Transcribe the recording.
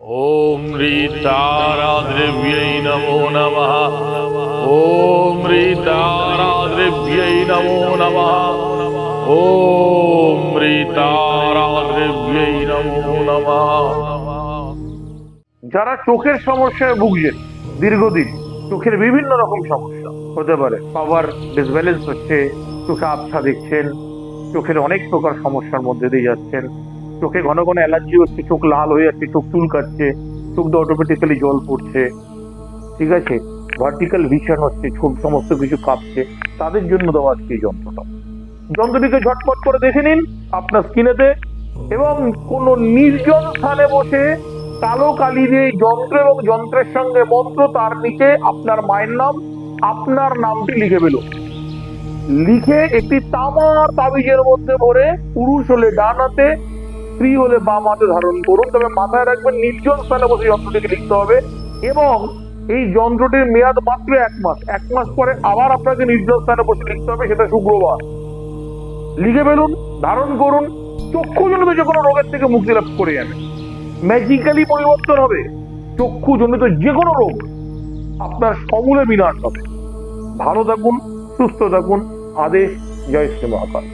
ओम ह्रीताराद्रिव्यै नमो नमः। ओम ह्रीताराद्रिव्यै नमो नमः। ओम ह्रीताराद्रिव्यै नमो नमः। যারা চোখের সমস্যায় ভুগছেন দীর্ঘদিন, চোখের বিভিন্ন রকম সমস্যা হতে পারে, পাওয়ার ডিসব্যালেন্স হচ্ছে, চোখে আবছা দেখছেন, চোখের অনেক প্রকার সমস্যার মধ্যে দিয়ে যাচ্ছেন, চোখে ঘন ঘন অ্যালার্জি হচ্ছে, চোখ লাল হয়ে যাচ্ছে, চোখ চুলকাচ্ছে, চোখ দিয়ে অটোমেটিক্যালি জল পড়ছে, ঠিক আছে, ভার্টিক্যাল ভিশন হচ্ছে, চোখ সমস্ত কিছু কাঁপছে, তাদের জন্য দেওয়া আজকে এই যন্ত্রটা। যন্ত্রটিকে ঝটপট করে দেখে নিন আপনার স্ক্রিনেতে, এবং কোনো নির্জন স্থানে বসে কালো কালি দিয়ে যন্ত্র এবং যন্ত্রের সঙ্গে মন্ত্র, তার নিচে আপনার মায়ের নাম, আপনার নামটি লিখে ফেলুন। লিখে একটি তামার তাবিজের মধ্যে ভরে, পুরুষ হলে ডান হাতে, স্ত্রী হলে বাম হাতে ধারণ করুন। তবে মাথায় রাখবেন নির্জন স্থানে বসে যন্ত্রটিকে লিখতে হবে, এবং এই যন্ত্রটির মেয়াদ মাত্র 1 মাস। 1 মাস পরে আবার আপনাকে নির্জন স্থানে বসে লিখতে হবে, সেটা শুক্রবার। লিখে ফেলুন, ধারণ করুন, চক্ষুজনিত যে কোনো রোগের থেকে মুক্তি লাভ করে যাবে, ম্যাজিক্যালি পরিবর্তন হবে। চক্ষুজনিত যে কোনো রোগ আপনার সমূলে বিনাশ হবে। ভালো থাকুন, সুস্থ থাকুন। আদেশ। জয় শ্রী মহাকাল।